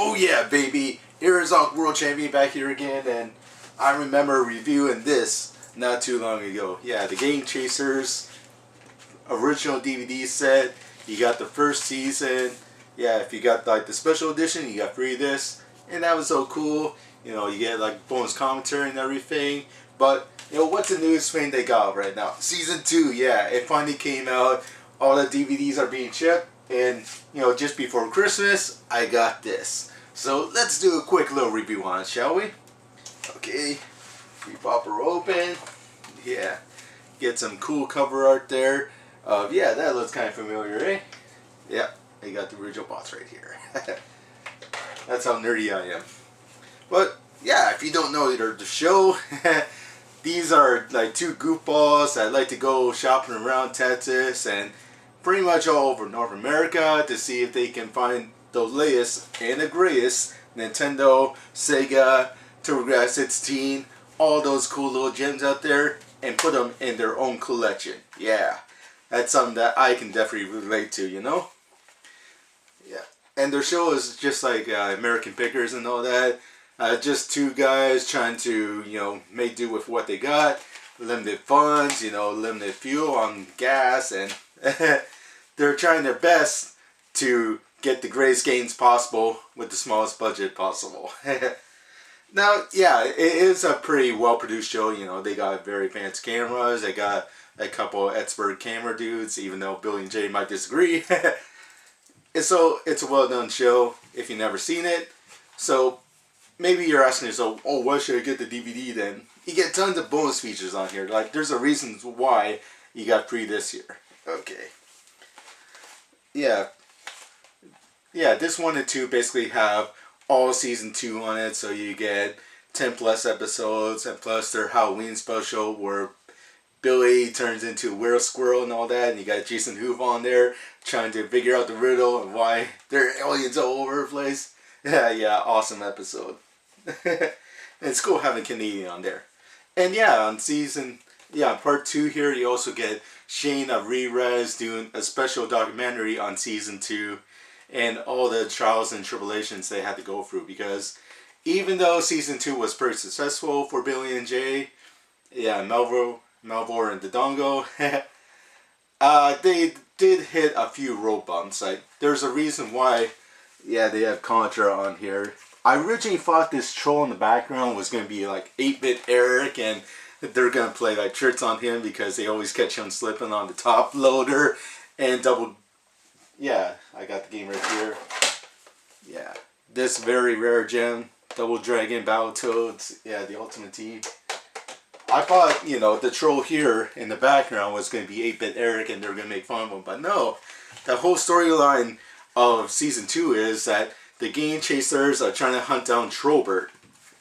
Oh yeah, baby! Arizona World Champion back here again, and I remember reviewing this not too long ago. Yeah, the Gamechasers original DVD set. You got the first season. Yeah, if you got like the special edition, you got free this, and that was so cool. You know, you get like bonus commentary and everything. But you know, what's the newest thing they got right now? Season 2. Yeah, it finally came out. All the DVDs are being shipped, and you know, just before Christmas, I got this. So let's do a quick little review on it, shall we? Okay, we pop her open. Yeah, get some cool cover art there. Yeah, that looks kind of familiar, eh? Yeah, I got the original box right here. That's how nerdy I am. But yeah, if you don't know the show, these are like two goofballs that like to go shopping around Texas and pretty much all over North America to see if they can find the latest and the greatest Nintendo, Sega, TurboGrafx 16, all those cool little gems out there, and put them in their own collection. Yeah, that's something that I can definitely relate to, you know? Yeah, and their show is just like American Pickers and all that. Just two guys trying to, you know, make do with what they got. Limited funds, you know, limited fuel on gas, and they're trying their best to get the greatest games possible with the smallest budget possible. Now, yeah, it is a pretty well-produced show. You know, they got very fancy cameras. They got a couple of expert camera dudes, even though Billy and Jay might disagree. So, it's a well-done show if you've never seen it. So, maybe you're asking yourself, oh, why should I get the DVD then? You get tons of bonus features on here. Like, there's a reason why you got free this year. Okay. Yeah. Yeah, this 1 and 2 basically have all season 2 on it, so you get 10 plus episodes, and plus their Halloween special where Billy turns into a weird squirrel and all that, and you got Jason Hoof on there trying to figure out the riddle and why there are aliens all over the place. Yeah, awesome episode. It's cool having Canadian on there. And yeah, on part 2 here, you also get Shane of Re-Res doing a special documentary on season 2 and all the trials and tribulations they had to go through, because even though season 2 was pretty successful for Billy and Jay, yeah, Melvor and Dodongo, they did hit a few road bumps. Like, there's a reason why, yeah, they have Contra on here. I originally thought this troll in the background was going to be like 8-Bit Eric, and they're going to play like tricks on him because they always catch him slipping on the top loader and double. Yeah, I got the game right here. Yeah, this very rare gem, Double Dragon Battletoads. Yeah, the Ultimate Team. I thought, you know, the troll here in the background was going to be 8-Bit Eric and they were going to make fun of him, but no. The whole storyline of season 2 is that the Gamechasers are trying to hunt down Trollbert.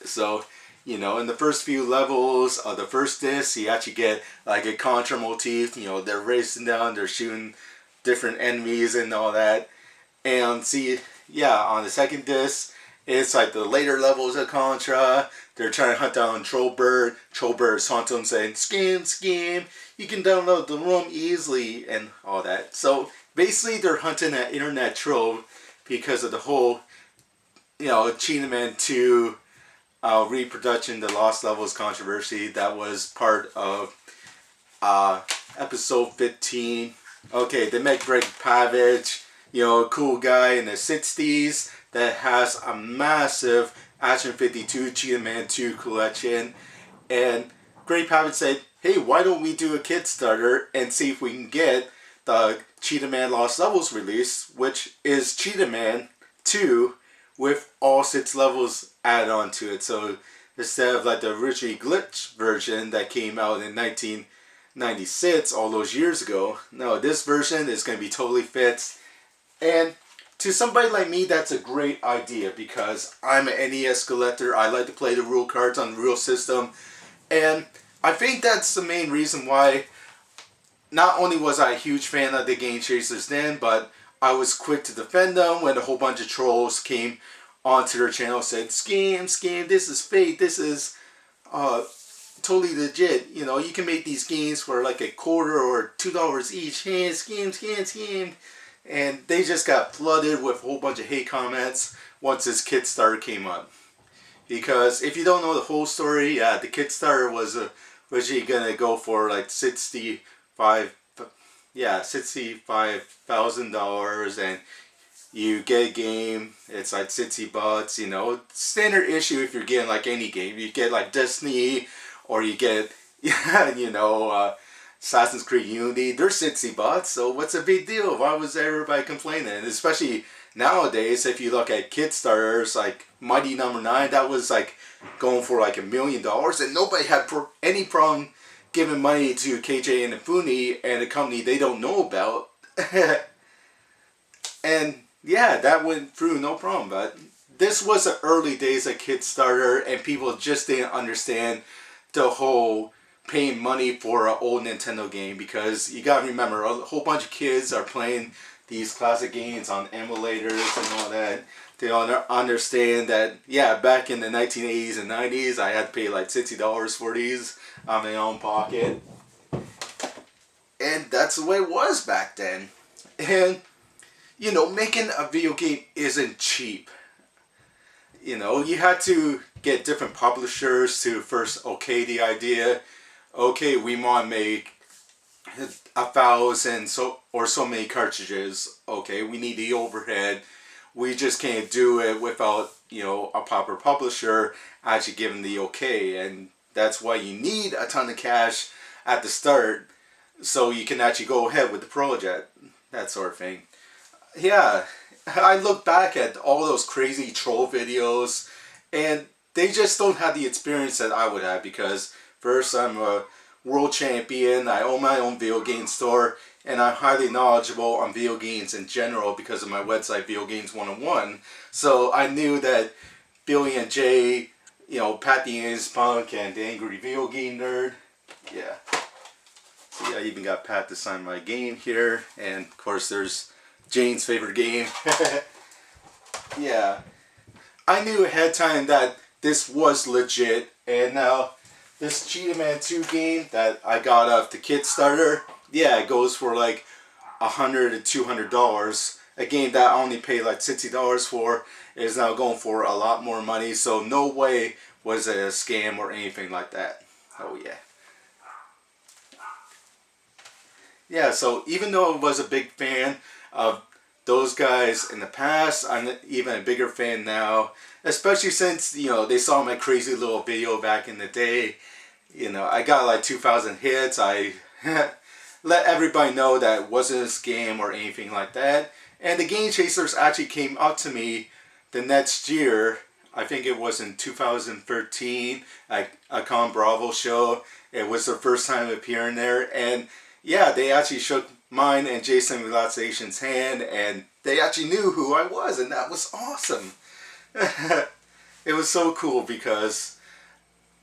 So, you know, in the first few levels of the first disc, you actually get like a Contra motif. You know, they're racing down, they're shooting different enemies and all that. And see, yeah, on the second disc, it's like the later levels of Contra. They're trying to hunt down Trollbert. Trollbert's haunting them saying, scam, you can download the ROM easily and all that. So basically they're hunting that internet troll because of the whole, you know, Cheetah Man 2 reproduction, the Lost Levels controversy that was part of episode 15. Okay, they met Greg Pavich, you know, a cool guy in the 60s that has a massive Action 52 Cheetah Man 2 collection. And Greg Pavich said, hey, why don't we do a Kickstarter and see if we can get the Cheetah Man Lost Levels release, which is Cheetah Man 2 with all 6 levels added onto it. So instead of like the originally glitch version that came out in 1996, all those years ago, no, this version is going to be totally fixed. And to somebody like me, that's a great idea because I'm an NES collector. I like to play the rule cards on the real system. And I think that's the main reason why not only was I a huge fan of the Gamechasers then, but I was quick to defend them when a whole bunch of trolls came onto their channel and said, scam, this is fake, this is totally legit. You know, you can make these games for like $1 or $2 each. Hey, scam. And they just got flooded with a whole bunch of hate comments once this Kickstarter came up. Because if you don't know the whole story, yeah, the Kickstarter was originally gonna go for like $65,000, and you get a game. It's like $60, you know, standard issue if you're getting like any game. You get like Destiny, or you get Assassin's Creed Unity. They're $60, so what's the big deal? Why was everybody complaining? And especially nowadays, if you look at Kickstarters, like Mighty Number 9, that was like going for like $1 million, and nobody had any problem giving money to KJ Inafune and a company they don't know about. And yeah, that went through no problem. But this was the early days of Kickstarter, and people just didn't understand the whole paying money for an old Nintendo game, because you gotta remember, a whole bunch of kids are playing these classic games on emulators and all that. They don't understand that, yeah, back in the 1980s and 90s, I had to pay like $60 for these on my own pocket. And that's the way it was back then. And, you know, making a video game isn't cheap. You know, you had to get different publishers to first okay the idea. Okay, we want to make 1,000 or so many cartridges. Okay, we need the overhead. We just can't do it without, you know, a proper publisher actually giving the okay. And that's why you need a ton of cash at the start, so you can actually go ahead with the project. That sort of thing. Yeah, I look back at all those crazy troll videos, and they just don't have the experience that I would have, because first, I'm a world champion, I own my own video game store, and I'm highly knowledgeable on video games in general because of my website, Video Games 101. So I knew that Billy and Jay, you know, Pat the Ains Punk, and the Angry Video Game Nerd. Yeah. So yeah, I even got Pat to sign my game here, and of course there's Jane's favorite game. Yeah. I knew ahead of time that this was legit, and now this Cheetah Man 2 game that I got off the Kickstarter, yeah, it goes for like $100 to $200. A game that I only paid like $60 for is now going for a lot more money, so no way was it a scam or anything like that. Oh yeah. Yeah, so even though I was a big fan of those guys in the past, I'm even a bigger fan now, especially since, you know, they saw my crazy little video back in the day. You know, I got like 2,000 hits. I let everybody know that it wasn't a scam or anything like that. And the Gamechasers actually came up to me the next year. I think it was in 2013 at a Con Bravo show. It was their first time appearing there. And yeah, they actually shook mine and Jason Relaxation's hand, and they actually knew who I was, and that was awesome. It was so cool because,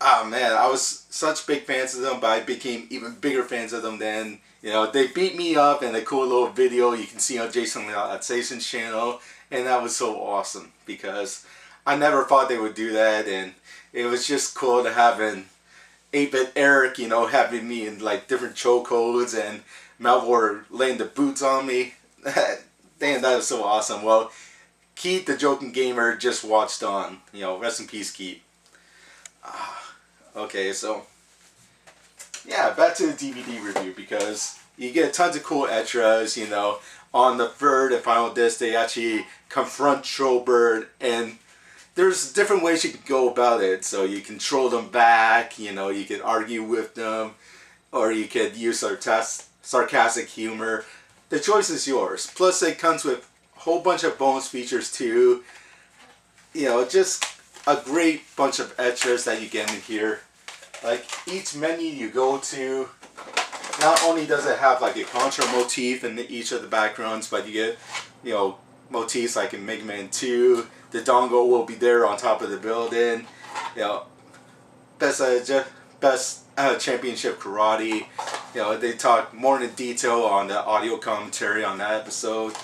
oh man, I was such big fans of them, but I became even bigger fans of them then. You know, they beat me up in a cool little video you can see on Jason Relaxation's channel, and that was so awesome because I never thought they would do that, and it was just cool to have an 8-bit Eric, you know, having me in like different chokeholds, and Malvor laying the boots on me. Damn, that was so awesome. Well, Keith the Joking Gamer just watched on. You know, rest in peace, Keith. Okay, so yeah, back to the DVD review, because you get tons of cool extras. You know, on the third and final disc, they actually confront Trollbird, and there's different ways you can go about it. So you can troll them back. You know, you can argue with them, or you could use sarcastic humor. The choice is yours. Plus, it comes with a whole bunch of bonus features too. You know, just a great bunch of extras that you get in here. Like, each menu you go to, not only does it have like a Contra motif in each of the backgrounds, but you get, you know, motifs like in Mega Man 2. The dongle will be there on top of the building. You know, best championship karate. You know, they talk more in detail on the audio commentary on that episode.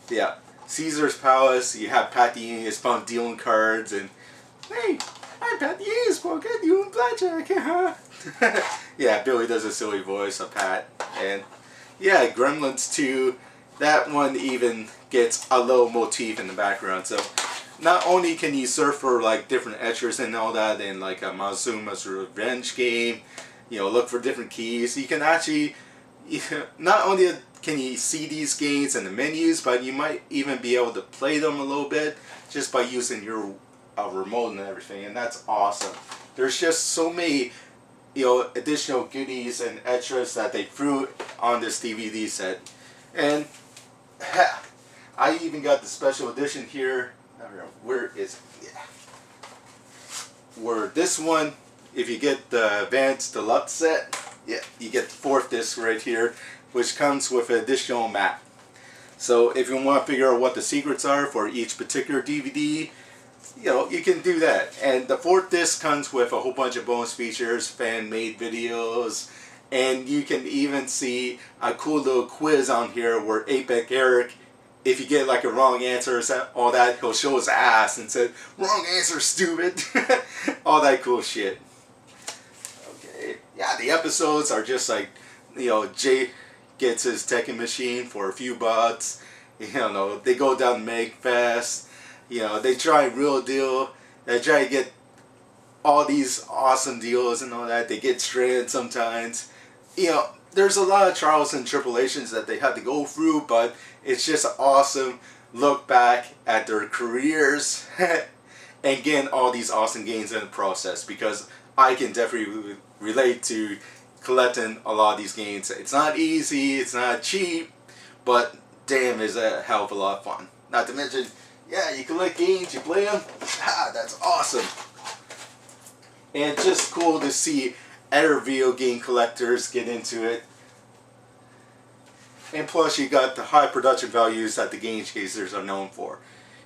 Yeah, Caesar's Palace. You have Pat the Ains Punk dealing cards, and hey, I'm Pat the Ains Punk. I'm doing blackjack. Yeah, Billy does a silly voice of Pat, and yeah, Gremlins 2. that one even gets a little motif in the background. So not only can you surf for like different etchers and all that in like a Mazuma's Revenge game, you know, look for different keys. You can actually, not only can you see these games in the menus, but you might even be able to play them a little bit just by using your remote and everything, and that's awesome. There's just so many, you know, additional goodies and extras that they threw on this DVD set. And I even got the special edition here. I don't know, where is it? Yeah. Where this one, if you get the Advanced Deluxe set, yeah, you get the 4th disc right here, which comes with an additional map. So if you want to figure out what the secrets are for each particular DVD, you know, you can do that. And the 4th disc comes with a whole bunch of bonus features, fan-made videos, and you can even see a cool little quiz on here where Apex Eric, if you get like a wrong answer or all that, he'll show his ass and say, "Wrong answer, stupid." All that cool shit. Okay, yeah, the episodes are just like, you know, Jay gets his Tekken machine for a few bucks. You know, they go down to MegFest. You know, they try real deal. They try to get all these awesome deals and all that. They get stranded sometimes. You know, there's a lot of trials and tribulations that they had to go through, but it's just an awesome look back at their careers and getting all these awesome games in the process, because I can definitely relate to collecting a lot of these games. It's not easy, it's not cheap, but damn, is a hell of a lot of fun. Not to mention, yeah, you collect games, you play them, that's awesome. And it's just cool to see other video game collectors get into it. And plus you got the high production values that the Gamechasers are known for.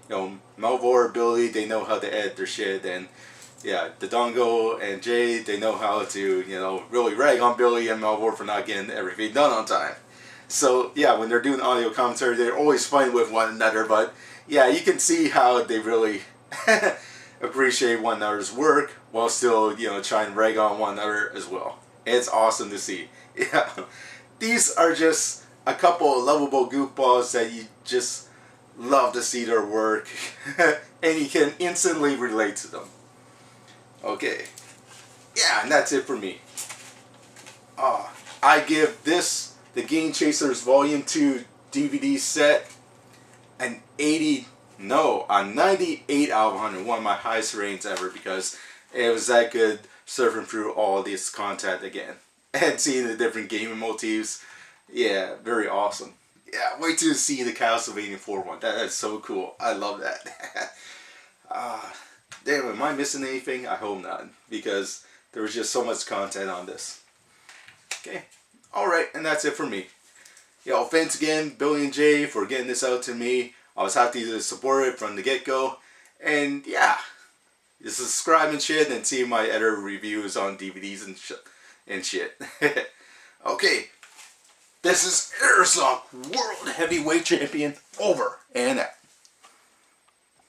You know, Melvor, Billy, they know how to edit their shit, and yeah, the Dongo and Jay, they know how to, you know, really rag on Billy and Melvor for not getting everything done on time. So yeah, when they're doing audio commentary, they're always fighting with one another, but yeah, you can see how they really appreciate one another's work while still, you know, trying to rag on one another as well. It's awesome to see. Yeah, these are just a couple of lovable goofballs that you just love to see their work, and you can instantly relate to them. Okay, yeah, and that's it for me. I give this, the Gamechasers Volume 2 DVD set, a 98 out of 100. One of my highest ratings ever, because it was that good surfing through all this content again and seeing the different gaming motifs. Yeah, very awesome. Yeah, wait till you see the Castlevania 4 one. That is so cool. I love that. Damn, am I missing anything? I hope not, because there was just so much content on this. Okay, alright, and that's it for me. Yo, thanks again, Billy and Jay, for getting this out to me. I was happy to support it from the get-go. And yeah, just subscribe and shit, and see my other reviews on DVDs and shit. Okay, this is Airsoft World Heavyweight Champion, over and out.